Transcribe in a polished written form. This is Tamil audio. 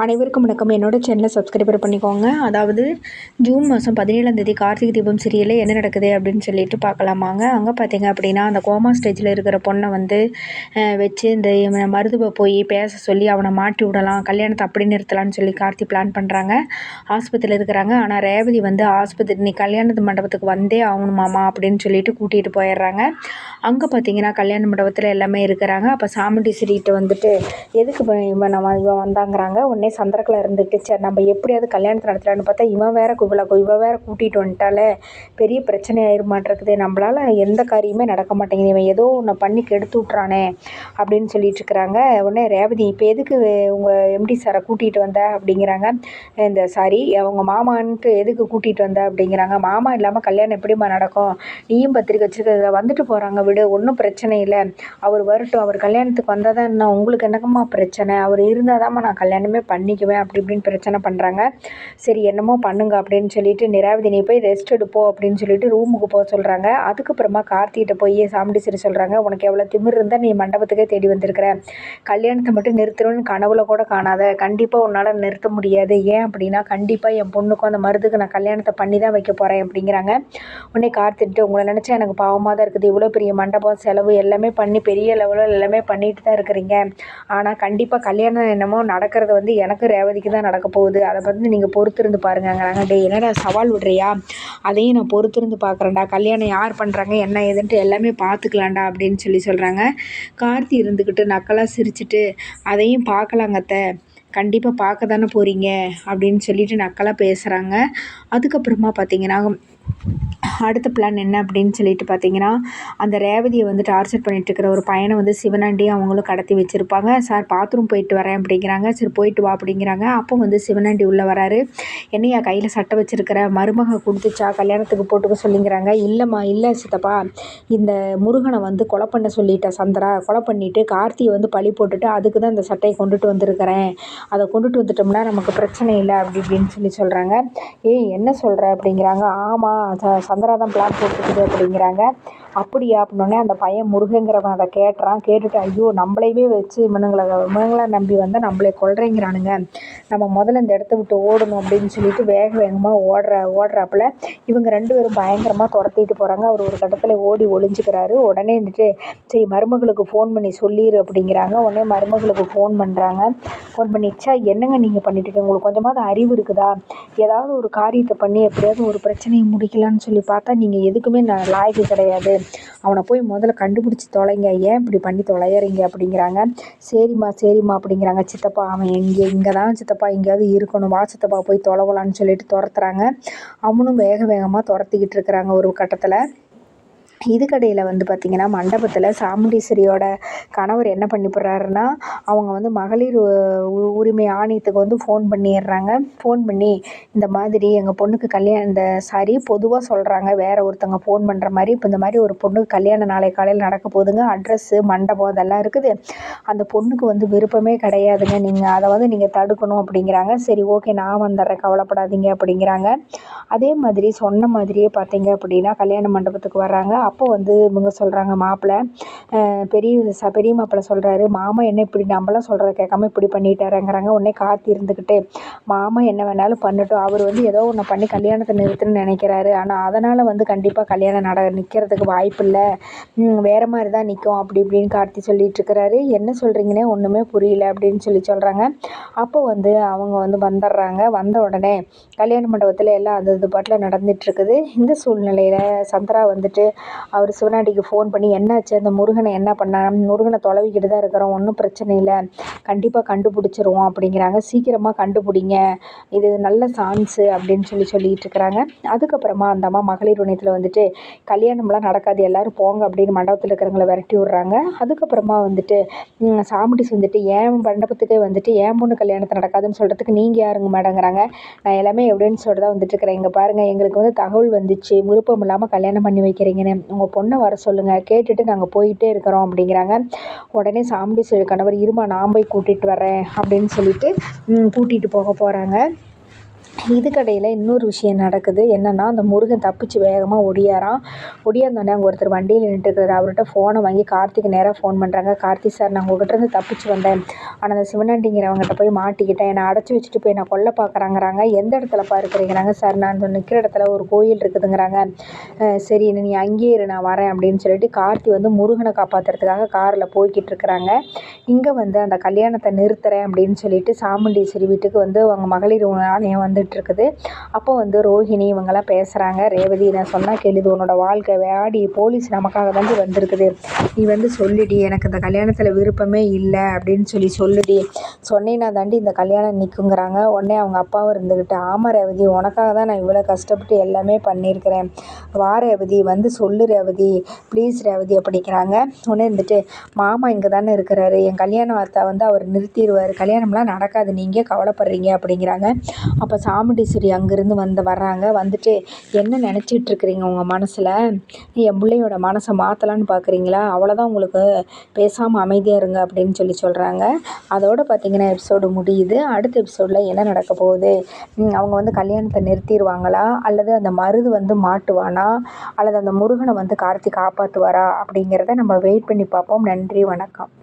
அனைவருக்கும் வணக்கம். என்னோட சேனலை சப்ஸ்கிரைபர் பண்ணிக்கோங்க. அதாவது ஜூன் மாதம் 17ஆம் தேதி கார்த்திகை தீபம் சீரியலில் என்ன நடக்குது அப்படின்னு சொல்லிட்டு பார்க்கலாமாங்க. அங்கே பார்த்தீங்க அப்படின்னா அந்த கோமா ஸ்டேஜில் இருக்கிற பொண்ணை வந்து வச்சு இந்த மருதுவை போய் பேச சொல்லி அவனை மாட்டி விடலாம், கல்யாணத்தை அப்படி நிறுத்தலான்னு சொல்லி கார்த்தி பிளான் பண்ணுறாங்க. ஆஸ்பத்திரியில் இருக்கிறாங்க. ஆனால் ரேவதி வந்து ஆஸ்பத்திரி நீ கல்யாணத்து மண்டபத்துக்கு வந்தே ஆகணுமாமா அப்படின்னு சொல்லிட்டு கூட்டிகிட்டு போயிடுறாங்க. அங்கே பார்த்தீங்கன்னா கல்யாண மண்டபத்தில் எல்லாமே இருக்கிறாங்க. அப்போ சாமுண்டி ஸ்ரீட்டு வந்துட்டு எதுக்கு இவன் வந்தாங்கிறாங்க. உடனே சந்திரக்கலை இருந்துட்டு சரி நம்ம எப்படியாவது கல்யாணத்தை நடத்தலான்னு பார்த்தா இவன் வேற கூட்டிகிட்டு வந்துட்டாலே பெரிய பிரச்சனை ஆயிருமாட்டிருக்குது, நம்மளால் எந்த காரியமே நடக்க மாட்டேங்குது, இவன் ஏதோ ஒன்று பண்ணி கெடுத்து விட்றானே அப்படின்னு சொல்லிட்டு இருக்கிறாங்க. உடனே ரேவதி இப்போ எதுக்கு உங்கள் எம்டி சாரை கூட்டிகிட்டு வந்த அப்படிங்கிறாங்க. இந்த சாரி அவங்க மாமான்ட்டு எதுக்கு கூட்டிகிட்டு வந்த அப்படிங்கிறாங்க. மாமா இல்லாமல் கல்யாணம் எப்படிமா நடக்கும், நீயும் பத்திரிக்கை வச்சுருக்க வந்துட்டு போகிறாங்க விடு, ஒன்றும் பிரச்சனை இல்லை, அவர் வரட்டும், அவர் கல்யாணத்துக்கு வந்தால் தான் என்ன உங்களுக்கு என்னக்கம்மா பிரச்சனை, அவர் இருந்தால் தான்மா நான் கல்யாணமே பண்ணிக்குவேன் அப்படி இப்படின்னு பிரச்சனை பண்ணுறாங்க. சரி என்னமோ பண்ணுங்க அப்படின்னு சொல்லிட்டு நிராவதி நீ போய் ரெஸ்ட் எடுப்போம் அப்படின்னு சொல்லிட்டு ரூமுக்கு போக சொல்கிறாங்க. அதுக்கப்புறமா கார்த்திகிட்ட போய் சாமுண்டீஸ்வரி சொல்கிறாங்க, உனக்கு எவ்வளோ திமிர் இருந்தால் நீ மண்டபத்துக்கே தேடி வந்திருக்கிற, கல்யாணத்தை மட்டும் நிறுத்தணும்னு கனவுல கூட காணாத, கண்டிப்பாக உன்னால் நிறுத்த முடியாது, ஏன் அப்படின்னா கண்டிப்பாக என் பொண்ணுக்கும் அந்த மருதுக்கு நான் கல்யாணத்தை பண்ணி தான் வைக்க போகிறேன் அப்படிங்கிறாங்க. உடனே கார்த்திட்டு உங்களை நினச்சா எனக்கு பாவமாக தான் இருக்குது, இவ்வளோ பெரிய மண்டபம் செலவு எல்லாமே பண்ணி பெரிய லெவலில் எல்லாமே பண்ணிட்டு தான் இருக்கிறீங்க, ஆனால் கண்டிப்பாக கல்யாணம் என்னமோ நடக்கிறது வந்து எனக்கு ரேவதிக்கு தான் நடக்க போகுது, அதை வந்து நீங்கள் பொறுத்திருந்து பாருங்கங்கிறாங்க. டே என்னடா சவால் விடுறியா, அதையும் நான் பொறுத்திருந்து பார்க்குறேன்டா, கல்யாணம் யார் பண்ணுறாங்க என்ன ஏதுன்ட்டு எல்லாமே பார்த்துக்கலாம்டா அப்படின்னு சொல்கிறாங்க. கார்த்தி இருந்துக்கிட்டு நக்கலாக சிரிச்சுட்டு அதையும் பார்க்கலாங்க அத்தை, கண்டிப்பாக பார்க்க தானே போகிறீங்க அப்படின்னு சொல்லிட்டு நக்கலாக பேசுகிறாங்க. அதுக்கப்புறமா பார்த்தீங்கன்னா அடுத்த பிளான் என்ன அப்படின்னு சொல்லிட்டு பார்த்தீங்கன்னா அந்த ரேவதியை வந்து டார்ச்சர் பண்ணிட்டு இருக்கிற ஒரு பையனை வந்து சிவனாண்டியும் அவங்களும் கடத்தி வச்சுருப்பாங்க. சார் பாத்ரூம் போயிட்டு வரேன் அப்படிங்கிறாங்க. சரி போயிட்டு வா அப்படிங்கிறாங்க. அப்போ வந்து சிவனாண்டி உள்ளே வராரு. என்னையா கையில் சட்டை வச்சுருக்கிற, மருமக கொடுத்துச்சா கல்யாணத்துக்கு போட்டுக்க சொல்லிங்கிறாங்க. இல்லைம்மா இல்லை சித்தப்பா, இந்த முருகனை வந்து கொலை பண்ண சொல்லிட்டேன், சந்திரா கொலை பண்ணிவிட்டு கார்த்தியை வந்து பழி போட்டுட்டு அதுக்கு தான் இந்த சட்டையை கொண்டுட்டு வந்திருக்கிறேன், அதை கொண்டுட்டு வந்துட்டோம்னா நமக்கு பிரச்சனை இல்லை அப்படி இப்படின்னு சொல்கிறாங்க. என்ன சொல்கிற அப்படிங்கிறாங்க. ஆமாம் சந்திரா தான் பிளான் போட்டுருக்குது அப்படிங்கிறாங்க. அப்படியா அப்படின்னோடனே அந்த பையன் முருகங்கிறவன் அதை கேட்டுறான். கேட்டுட்டு ஐயோ நம்மளையவே வச்சு இவனுங்களை நம்பி வந்தால் நம்மளை கொல்றேங்கிறானுங்க, நம்ம முதல்ல இந்த இடத்த விட்டு ஓடணும் அப்படின்னு சொல்லிட்டு வேகமாக ஓடுறாப்புல இவங்க ரெண்டு பேரும் பயங்கரமாக துரத்திட்டு போகிறாங்க. அவர் ஒரு கட்டத்தில் ஓடி ஒளிஞ்சுக்கிறாரு. உடனே வந்துட்டு சரி மருமகளுக்கு ஃபோன் பண்ணி சொல்லிடு அப்படிங்கிறாங்க. உடனே மருமகளுக்கு ஃபோன் பண்ணுறாங்க. ஃபோன் பண்ணிச்சா என்னங்க நீங்கள் பண்ணிட்டு இருக்கீங்க, உங்களுக்கு கொஞ்சமாவது அறிவு இருக்குதா, ஏதாவது ஒரு காரியத்தை பண்ணி எப்படியாவது ஒரு பிரச்சனையை முடிக்கலான்னு சொல்லி பார்த்தா நீங்கள் எதுக்குமே நான் லாய்க்கு கிடையாது, அவனை போய் முதல்ல கண்டுபிடிச்சி தொலைங்க, ஏன் இப்படி பண்ணி தொலைகிறீங்க அப்படிங்கிறாங்க. சரிம்மா அப்படிங்கிறாங்க. சித்தப்பா அவன் இங்கே தான் சித்தப்பா எங்கேயாவது இருக்கணும், வா சித்தப்பா போய் தொலைவலான்னு சொல்லிட்டு துரத்துறாங்க. அவனும் வேகமாக துரத்திக்கிட்டு இருக்கிறாங்க. ஒரு கட்டத்தில் இதுக்கடையில் வந்து பார்த்திங்கன்னா மண்டபத்தில் சாமுண்டீஸ்வரியோட கணவர் என்ன பண்ணிவிடுறாருன்னா அவங்க வந்து மகளிர் உரிமை ஆணையத்துக்கு வந்து ஃபோன் பண்ணிடுறாங்க. ஃபோன் பண்ணி இந்த மாதிரி எங்கள் பொண்ணுக்கு பொதுவாக சொல்கிறாங்க, வேறு ஒருத்தவங்க ஃபோன் பண்ணுற மாதிரி, இப்போ இந்த மாதிரி ஒரு பொண்ணுக்கு கல்யாணம் நாளை காலையில் நடக்க போகுதுங்க, அட்ரஸ்ஸு மண்டபம் அதெல்லாம் இருக்குது, அந்த பொண்ணுக்கு வந்து விருப்பமே கிடையாதுங்க, நீங்கள் அதை வந்து நீங்கள் தடுக்கணும் அப்படிங்கிறாங்க. சரி ஓகே நான் வந்துடுறேன் கவலைப்படாதீங்க அப்படிங்கிறாங்க. அதே மாதிரி சொன்ன மாதிரியே பார்த்தீங்க அப்படின்னா கல்யாண மண்டபத்துக்கு வர்றாங்க. அப்போ வந்து இவங்க சொல்கிறாங்க, மாப்பிள்ளை பெரிய மாப்பிள்ளை சொல்கிறாரு, மாமா என்ன இப்படி நம்மளாம் சொல்கிறத கேட்காம இப்படி பண்ணிட்டாருங்கிறாங்க. உடனே கார்த்தி இருந்துக்கிட்டு மாமா என்ன வேணாலும் பண்ணட்டும், அவர் வந்து ஏதோ ஒன்று பண்ணி கல்யாணத்தை நிறுத்துன்னு நினைக்கிறாரு, ஆனால் அதனால் வந்து கண்டிப்பாக கல்யாணம் நிற்கிறதுக்கு வாய்ப்பு இல்லை, வேறு மாதிரி தான் நிற்கும் அப்படி இப்படின்னு கார்த்தி சொல்லிட்டு இருக்கிறாரு. என்ன சொல்கிறீங்கன்னே ஒன்றுமே புரியல அப்படின்னு சொல்கிறாங்க. அப்போ வந்து அவங்க வந்து வந்துடுறாங்க. வந்த உடனே கல்யாண மண்டபத்தில் எல்லாம் அது பாட்டில் நடந்துகிட்ருக்குது. இந்த சூழ்நிலையில் சந்திரா வந்துட்டு அவர் சிவனாண்டிக்கு ஃபோன் பண்ணி என்னாச்சு, அந்த முருகனை என்ன பண்ணான், முருகனை தொலைவிக்கிட்டு தான் இருக்கிறோம், ஒன்றும் பிரச்சனை இல்லை, கண்டிப்பாக கண்டுபிடிச்சிருவோம் அப்படிங்கிறாங்க. சீக்கிரமாக கண்டுபிடிங்க, இது நல்ல சான்ஸு அப்படின்னு சொல்லிட்டு இருக்கிறாங்க. அதுக்கப்புறமா அந்த அம்மா மகளிர் உணயத்தில் வந்துட்டு கல்யாணம்லாம் நடக்காது எல்லோரும் போங்க அப்படின்னு மண்டபத்தில் இருக்கிறவங்கள விரட்டி விட்றாங்க. அதுக்கப்புறமா வந்துட்டு சாமுண்டீஸ் வந்துட்டு என் மண்டபத்துக்கே வந்துட்டு என் பொண்ணு கல்யாணத்தை நடக்காதுன்னு சொல்கிறதுக்கு நீங்கள் யாருங்க மேடங்கிறாங்க. நான் எல்லாமே எவிடன்ஸோடு தான் வந்துட்டுருக்கிறேன், இங்கே பாருங்கள் எங்களுக்கு வந்து தகவல் வந்துச்சு, விருப்பம் இல்லாமல் கல்யாணம் பண்ணி வைக்கிறீங்கன்னு, உங்கள் பொண்ணை வர சொல்லுங்கள், கேட்டுட்டு நாங்கள் போயிட்டே இருக்கிறோம் அப்படிங்கிறாங்க. உடனே சாமுண்டீஸ் கணவர் இருமா நான் போய் கூட்டிகிட்டு வரேன் அப்படின்னு சொல்லிட்டு கூட்டிகிட்டு போகிறாங்க. இதுக்கடையில் இன்னொரு விஷயம் நடக்குது. என்னென்னா, அந்த முருகன் தப்பிச்சு வேகமாக ஒடியாந்தோடனே அங்கே ஒருத்தர் வண்டியில் நின்றுட்டுருக்காரு. அவர்கிட்ட ஃபோனை வாங்கி கார்த்திக்கு நேராக ஃபோன் பண்ணுறாங்க. "கார்த்தி சார், நான் உங்கள்கிட்டருந்து தப்பிச்சு வந்தேன். ஆனால் அந்த சிவனாண்டிங்கிறவங்ககிட்ட போய் மாட்டிக்கிட்டேன். என்னை அடைச்சி வச்சுட்டு போய் என்னை கொல்ல பார்க்குறாங்கறாங்க. எந்த இடத்துலப்பா இருக்கிறீங்கிறாங்க. சார், நான் நிற்கிற இடத்துல ஒரு கோயில் இருக்குதுங்கிறாங்க. சரி, நீ அங்கேயே இரு, நான் வரேன் அப்படின்னு சொல்லிட்டு கார்த்தி வந்து முருகனை காப்பாற்றுறதுக்காக காரில் போய்கிட்டு இருக்கிறாங்க. இங்கே வந்து அந்த கல்யாணத்தை நிறுத்துறேன் அப்படின்னு சொல்லிட்டு சாமுண்டீஸ்வரி வீட்டுக்கு வந்து அவங்க மகளிர் ஆணையம் வந்துட்டுருக்குது. அப்போ வந்து ரோஹிணி இவங்கெல்லாம் பேசுகிறாங்க. "ரேவதி, நான் சொன்னால் கேளு, உன்னோட வாழ்க்கை வேடி, போலீஸ் நமக்காக தாண்டி வந்திருக்குது. நீ வந்து சொல்லுடி, எனக்கு இந்த கல்யாணத்தில் விருப்பமே இல்லை அப்படின்னு சொல்லுடி. சொன்னீன்னா தாண்டி இந்த கல்யாணம் நிற்குங்கிறாங்க. உடனே அவங்க அப்பாவும் இருந்துக்கிட்டு, "ஆமாம் ரேவதி, உனக்காக தான் நான் இவ்வளோ கஷ்டப்பட்டு எல்லாமே பண்ணியிருக்கிறேன். வா ரேவதி, வந்து சொல்லு ரேவதி, ப்ளீஸ் ரேவதி" அப்படிங்கிறாங்க. உடனே இருந்துட்டு, "மாமா இங்கே தானே இருக்கிறாரு, என் கல்யாணத்தை வந்து அவர் நிறுத்திடுவார். கல்யாணம்லாம் நடக்காது, நீங்கள் கவலைப்படுறீங்க" அப்படிங்கிறாங்க. அப்போ சாமுண்டீஸ்வரி அங்கேருந்து வர்றாங்க. வந்துட்டு, "என்ன நினச்சிட்டு இருக்கிறீங்க உங்கள் மனசில்? என் பிள்ளையோட மனசை மாற்றலான்னு பார்க்குறீங்களா? அவ்வளோதான் உங்களுக்கு, பேசாமல் அமைதியாக இருங்க" அப்படின்னு சொல்கிறாங்க. அதோடு பார்த்திங்கன்னா எபிசோடு முடியுது. அடுத்த எபிசோடில் என்ன நடக்க போகுது? அவங்க வந்து கல்யாணத்தை நிறுத்திடுவாங்களா, அல்லது அந்த மருது வந்து மாட்டுவானா, அல்லது அந்த முருகனை வந்து கார்த்தி காப்பாற்றுவாரா அப்படிங்கிறத நம்ம வெயிட் பண்ணி பார்ப்போம். நன்றி, வணக்கம்.